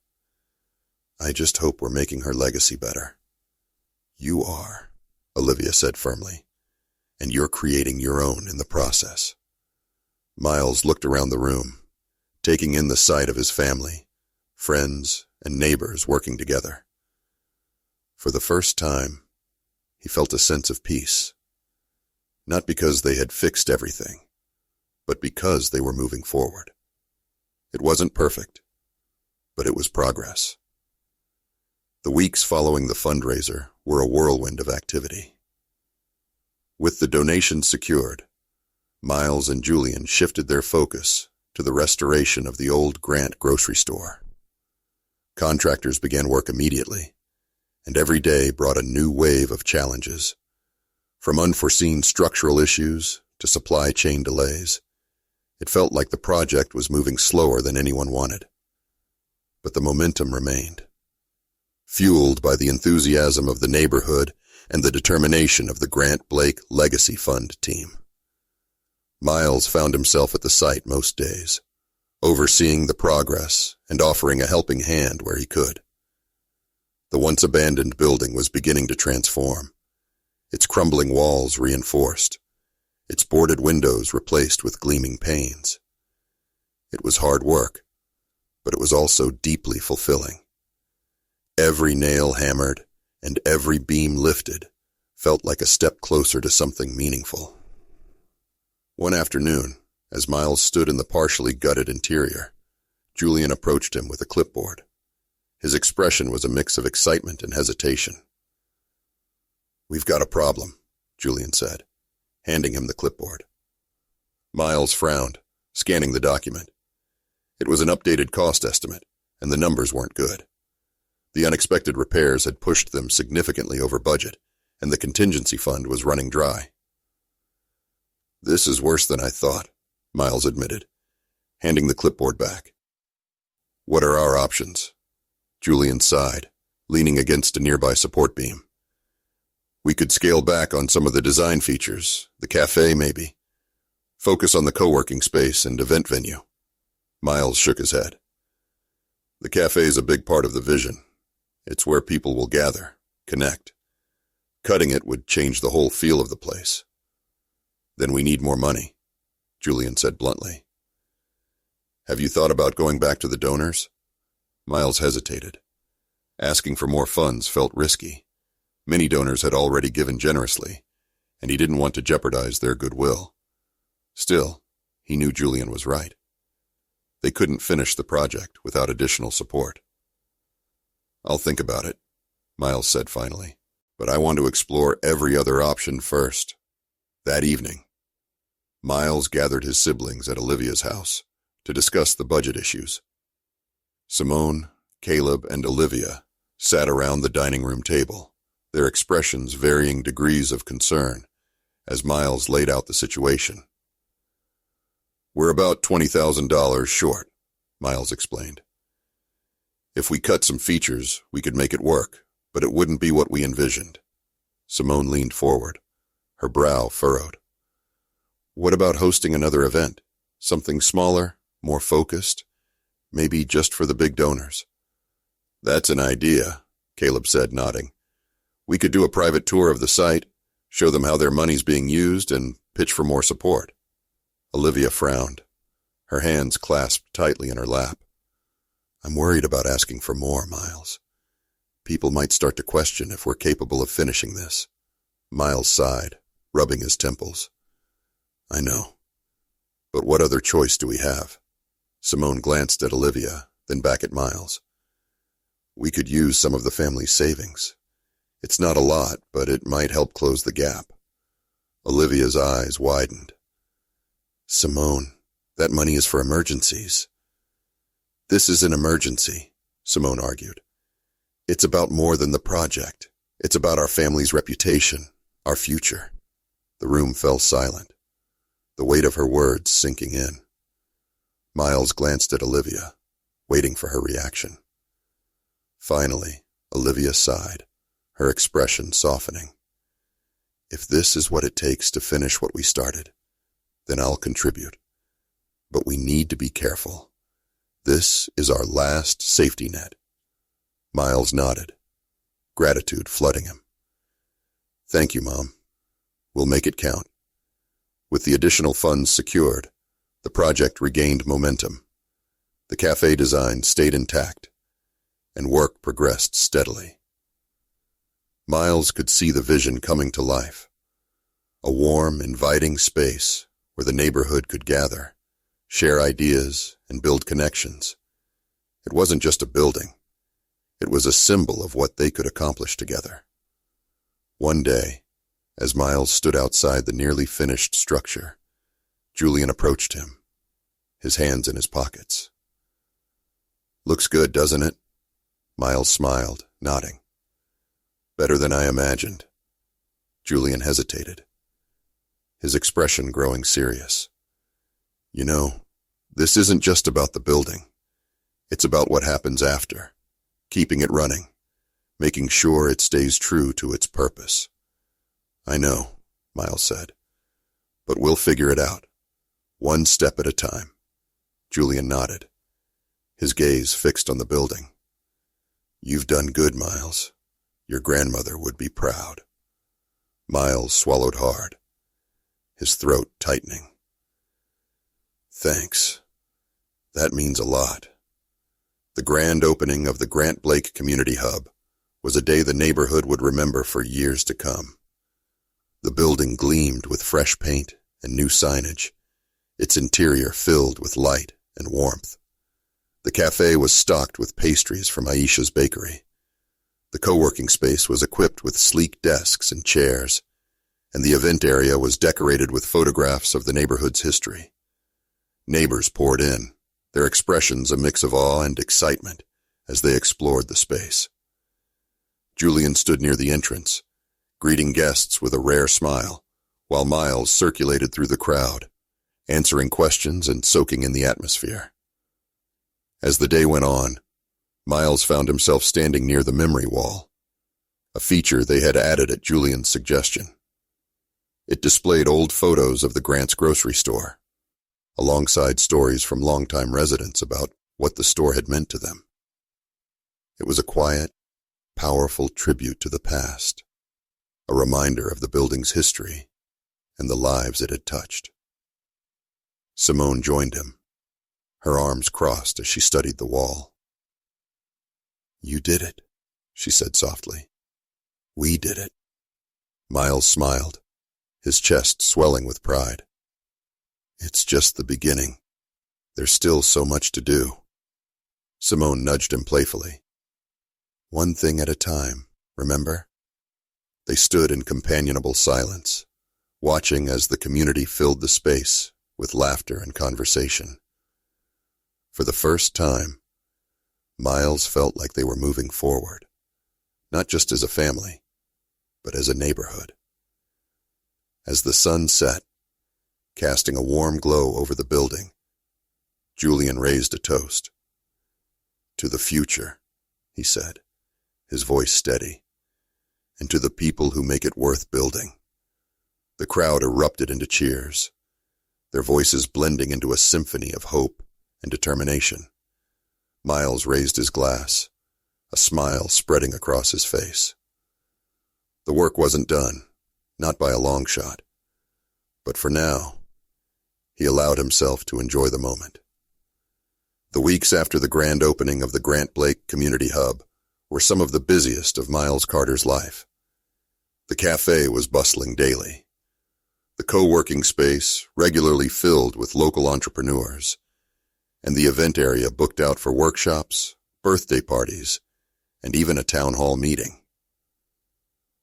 "I just hope we're making her legacy better." "You are," Olivia said firmly, "and you're creating your own in the process." Miles looked around the room, taking in the sight of his family, friends, and neighbors working together. For the first time, he felt a sense of peace, not because they had fixed everything, but because they were moving forward. It wasn't perfect, but it was progress. The weeks following the fundraiser were a whirlwind of activity. With the donations secured, Miles and Julian shifted their focus to the restoration of the old Grant grocery store. Contractors began work immediately, and every day brought a new wave of challenges. From unforeseen structural issues to supply chain delays, it felt like the project was moving slower than anyone wanted. But the momentum remained, fueled by the enthusiasm of the neighborhood and the determination of the Grant Blake Legacy Fund team. Miles found himself at the site most days, overseeing the progress and offering a helping hand where he could. The once abandoned building was beginning to transform, its crumbling walls reinforced, its boarded windows replaced with gleaming panes. It was hard work, but it was also deeply fulfilling. Every nail hammered and every beam lifted felt like a step closer to something meaningful. One afternoon, as Miles stood in the partially gutted interior, Julian approached him with a clipboard. His expression was a mix of excitement and hesitation. "We've got a problem," Julian said, handing him the clipboard. Miles frowned, scanning the document. It was an updated cost estimate, and the numbers weren't good. The unexpected repairs had pushed them significantly over budget, and the contingency fund was running dry. "This is worse than I thought," Miles admitted, handing the clipboard back. "What are our options?" Julian sighed, leaning against a nearby support beam. We could scale back on some of the design features, the cafe maybe. Focus on the co-working space and event venue. Miles shook his head. The cafe is a big part of the vision. It's where people will gather, connect. Cutting it would change the whole feel of the place. Then we need more money, Julian said bluntly. Have you thought about going back to the donors? Miles hesitated. Asking for more funds felt risky. Many donors had already given generously, and he didn't want to jeopardize their goodwill. Still, he knew Julian was right. They couldn't finish the project without additional support. I'll think about it, Miles said finally, but I want to explore every other option first. That evening, Miles gathered his siblings at Olivia's house to discuss the budget issues. Simone, Caleb, and Olivia sat around the dining room table, their expressions varying degrees of concern as Miles laid out the situation. We're about $20,000 short, Miles explained. If we cut some features, we could make it work, but it wouldn't be what we envisioned. Simone leaned forward, her brow furrowed. What about hosting another event? Something smaller, more focused, maybe just for the big donors? That's an idea, Caleb said, nodding. We could do a private tour of the site, show them how their money's being used, and pitch for more support. Olivia frowned, her hands clasped tightly in her lap. I'm worried about asking for more, Miles. People might start to question if we're capable of finishing this. Miles sighed, rubbing his temples. I know. But what other choice do we have? Simone glanced at Olivia, then back at Miles. We could use some of the family's savings. It's not a lot, but it might help close the gap. Olivia's eyes widened. Simone, that money is for emergencies. This is an emergency, Simone argued. It's about more than the project. It's about our family's reputation, our future. The room fell silent, the weight of her words sinking in. Miles glanced at Olivia, waiting for her reaction. Finally, Olivia sighed, her expression softening. If this is what it takes to finish what we started, then I'll contribute. But we need to be careful. This is our last safety net. Miles nodded, gratitude flooding him. Thank you, Mom. We'll make it count. With the additional funds secured, the project regained momentum. The cafe design stayed intact, and work progressed steadily. Miles could see the vision coming to life. A warm, inviting space where the neighborhood could gather, share ideas, and build connections. It wasn't just a building. It was a symbol of what they could accomplish together. One day, as Miles stood outside the nearly finished structure, Julian approached him, his hands in his pockets. Looks good, doesn't it? Miles smiled, nodding. Better than I imagined. Julian hesitated, his expression growing serious. You know, this isn't just about the building. It's about what happens after, keeping it running, making sure it stays true to its purpose. I know, Miles said, but we'll figure it out, one step at a time. Julian nodded, his gaze fixed on the building. You've done good, Miles. Your grandmother would be proud. Miles swallowed hard, his throat tightening. Thanks. That means a lot. The grand opening of the Grant Blake Community Hub was a day the neighborhood would remember for years to come. The building gleamed with fresh paint and new signage, its interior filled with light and warmth. The cafe was stocked with pastries from Aisha's bakery. The co-working space was equipped with sleek desks and chairs, and the event area was decorated with photographs of the neighborhood's history. Neighbors poured in, their expressions a mix of awe and excitement as they explored the space. Julian stood near the entrance, greeting guests with a rare smile, while Miles circulated through the crowd, answering questions and soaking in the atmosphere. As the day went on, Miles found himself standing near the memory wall, a feature they had added at Julian's suggestion. It displayed old photos of the Grant's grocery store, alongside stories from longtime residents about what the store had meant to them. It was a quiet, powerful tribute to the past, a reminder of the building's history and the lives it had touched. Simone joined him, her arms crossed as she studied the wall. "You did it," she said softly. "We did it." Miles smiled, his chest swelling with pride. "It's just the beginning. There's still so much to do." Simone nudged him playfully. "One thing at a time, remember?" They stood in companionable silence, watching as the community filled the space with laughter and conversation. For the first time, Miles felt like they were moving forward, not just as a family, but as a neighborhood. As the sun set, casting a warm glow over the building, Julian raised a toast. "To the future," he said, his voice steady, "and to the people who make it worth building." The crowd erupted into cheers, their voices blending into a symphony of hope and determination. Miles raised his glass, a smile spreading across his face. The work wasn't done, not by a long shot, but for now, he allowed himself to enjoy the moment. The weeks after the grand opening of the Grant Blake Community Hub were some of the busiest of Miles Carter's life. The cafe was bustling daily, the co-working space regularly filled with local entrepreneurs, and the event area booked out for workshops, birthday parties, and even a town hall meeting.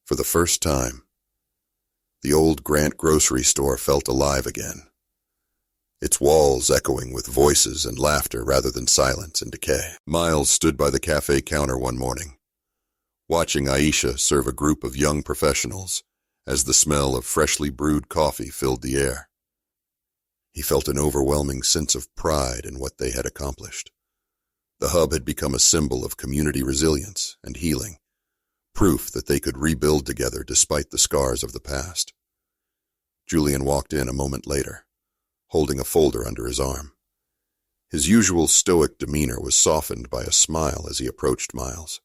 For the first time, the old Grant grocery store felt alive again, its walls echoing with voices and laughter rather than silence and decay. Miles stood by the cafe counter one morning, watching Aisha serve a group of young professionals as the smell of freshly brewed coffee filled the air. He felt an overwhelming sense of pride in what they had accomplished. The hub had become a symbol of community resilience and healing, proof that they could rebuild together despite the scars of the past. Julian walked in a moment later, holding a folder under his arm. His usual stoic demeanor was softened by a smile as he approached Miles.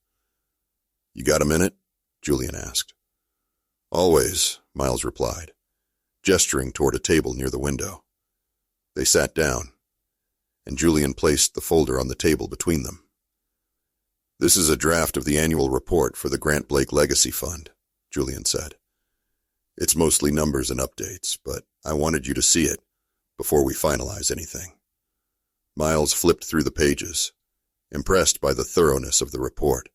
"You got a minute?" Julian asked. "Always," Miles replied, gesturing toward a table near the window. They sat down, and Julian placed the folder on the table between them. "This is a draft of the annual report for the Grant Blake Legacy Fund," Julian said. "It's mostly numbers and updates, but I wanted you to see it before we finalize anything." Miles flipped through the pages, impressed by the thoroughness of the report.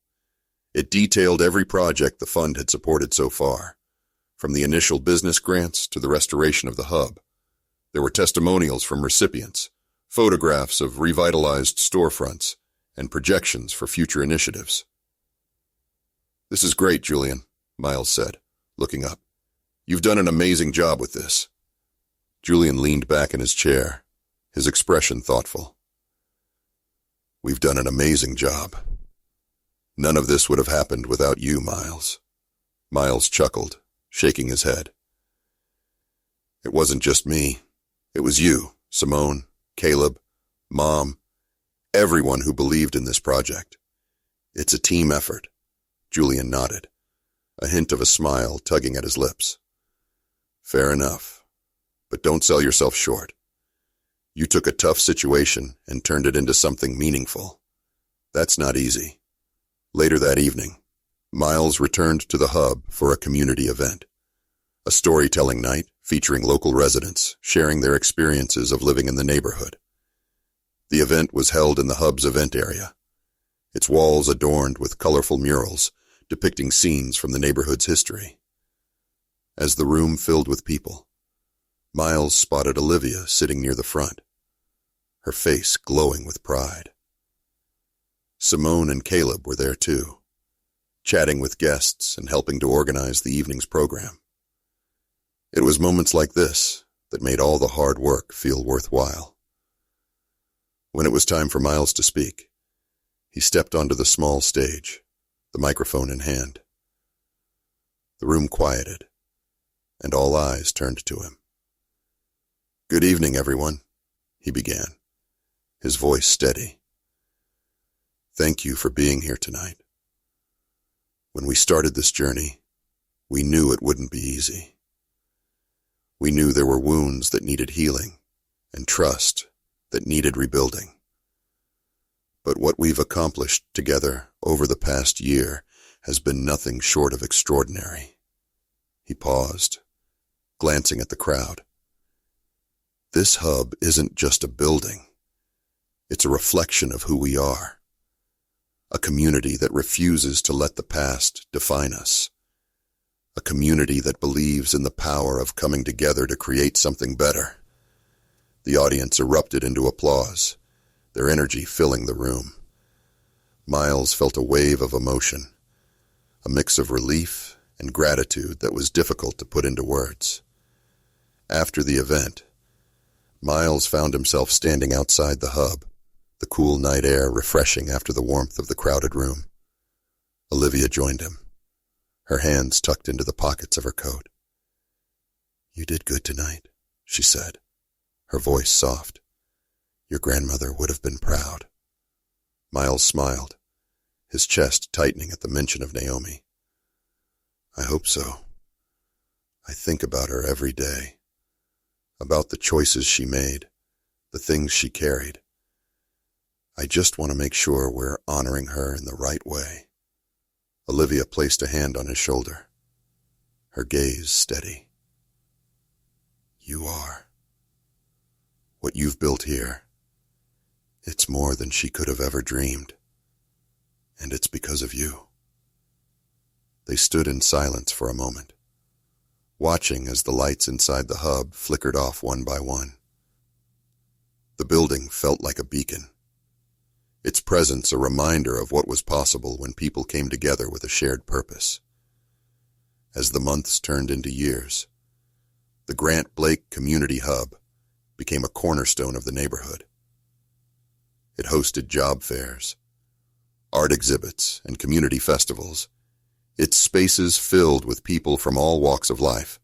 It detailed every project the fund had supported so far, from the initial business grants to the restoration of the hub. There were testimonials from recipients, photographs of revitalized storefronts, and projections for future initiatives. "This is great, Julian," Miles said, looking up. "You've done an amazing job with this." Julian leaned back in his chair, his expression thoughtful. "We've done an amazing job. None of this would have happened without you, Miles." Miles chuckled, shaking his head. "It wasn't just me. It was you, Simone, Caleb, Mom, everyone who believed in this project. It's a team effort." Julian nodded, a hint of a smile tugging at his lips. "Fair enough, but don't sell yourself short. You took a tough situation and turned it into something meaningful. That's not easy." Later that evening, Miles returned to the hub for a community event, a storytelling night featuring local residents sharing their experiences of living in the neighborhood. The event was held in the hub's event area, its walls adorned with colorful murals depicting scenes from the neighborhood's history. As the room filled with people, Miles spotted Olivia sitting near the front, her face glowing with pride. Simone and Caleb were there too, chatting with guests and helping to organize the evening's program. It was moments like this that made all the hard work feel worthwhile. When it was time for Miles to speak, he stepped onto the small stage, the microphone in hand. The room quieted, and all eyes turned to him. "Good evening, everyone," he began, his voice steady. "Thank you for being here tonight. When we started this journey, we knew it wouldn't be easy. We knew there were wounds that needed healing and trust that needed rebuilding. But what we've accomplished together over the past year has been nothing short of extraordinary." He paused, glancing at the crowd. "This hub isn't just a building. It's a reflection of who we are. A community that refuses to let the past define us. A community that believes in the power of coming together to create something better." The audience erupted into applause, their energy filling the room. Miles felt a wave of emotion, a mix of relief and gratitude that was difficult to put into words. After the event, Miles found himself standing outside the hub, the cool night air refreshing after the warmth of the crowded room. Olivia joined him, her hands tucked into the pockets of her coat. "You did good tonight," she said, her voice soft. "Your grandmother would have been proud." Miles smiled, his chest tightening at the mention of Naomi. "I hope so. I think about her every day, about the choices she made, the things she carried. I just want to make sure we're honoring her in the right way." Olivia placed a hand on his shoulder, her gaze steady. "You are. What you've built here, it's more than she could have ever dreamed. And it's because of you." They stood in silence for a moment, watching as the lights inside the hub flickered off one by one. The building felt like a beacon, its presence a reminder of what was possible when people came together with a shared purpose. As the months turned into years, the Grant Blake Community Hub became a cornerstone of the neighborhood. It hosted job fairs, art exhibits, and community festivals, its spaces filled with people from all walks of life.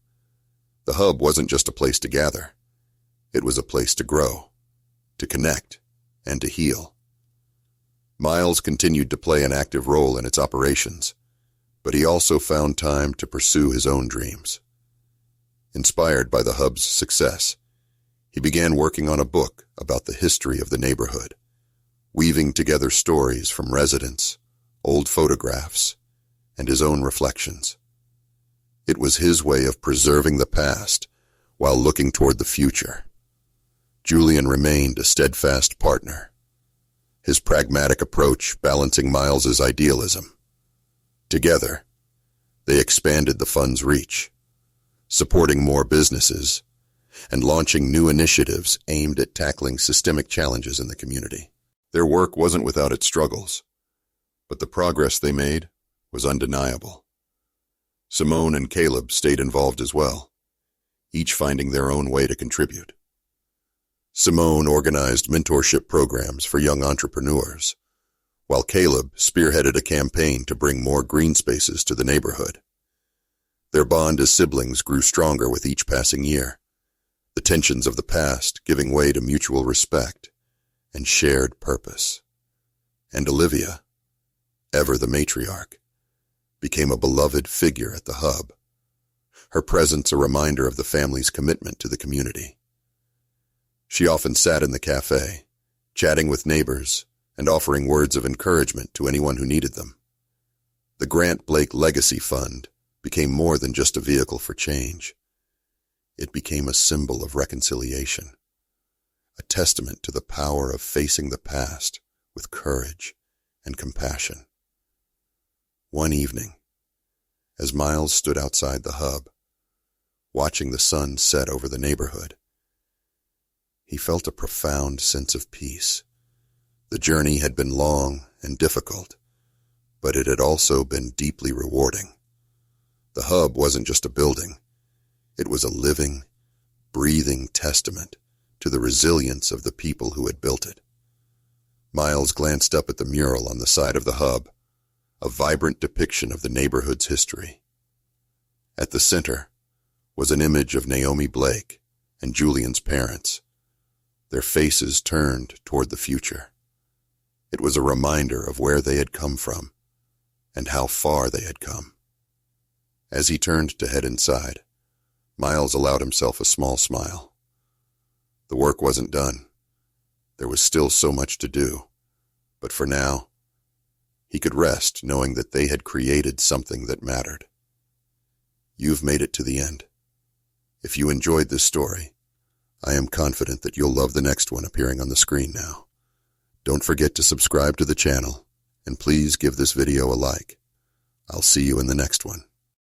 The hub wasn't just a place to gather. It was a place to grow, to connect, and to heal. Miles continued to play an active role in its operations, but he also found time to pursue his own dreams. Inspired by the hub's success, he began working on a book about the history of the neighborhood, weaving together stories from residents, old photographs, and his own reflections. It was his way of preserving the past while looking toward the future. Julian remained a steadfast partner, his pragmatic approach balancing Miles's idealism. Together, they expanded the fund's reach, supporting more businesses and launching new initiatives aimed at tackling systemic challenges in the community. Their work wasn't without its struggles, but the progress they made was undeniable. Simone and Caleb stayed involved as well, each finding their own way to contribute. Simone organized mentorship programs for young entrepreneurs, while Caleb spearheaded a campaign to bring more green spaces to the neighborhood. Their bond as siblings grew stronger with each passing year, the tensions of the past giving way to mutual respect and shared purpose. And Olivia, ever the matriarch, became a beloved figure at the hub, her presence a reminder of the family's commitment to the community. She often sat in the cafe, chatting with neighbors and offering words of encouragement to anyone who needed them. The Grant Blake Legacy Fund became more than just a vehicle for change. It became a symbol of reconciliation, a testament to the power of facing the past with courage and compassion. One evening, as Miles stood outside the hub, watching the sun set over the neighborhood, he felt a profound sense of peace. The journey had been long and difficult, but it had also been deeply rewarding. The hub wasn't just a building. It was a living, breathing testament to the resilience of the people who had built it. Miles glanced up at the mural on the side of the hub, a vibrant depiction of the neighborhood's history. At the center was an image of Naomi Blake and Julian's parents, their faces turned toward the future. It was a reminder of where they had come from and how far they had come. As he turned to head inside, Miles allowed himself a small smile. The work wasn't done. There was still so much to do, but for now, he could rest knowing that they had created something that mattered. You've made it to the end. If you enjoyed this story, I am confident that you'll love the next one appearing on the screen now. Don't forget to subscribe to the channel, and please give this video a like. I'll see you in the next one.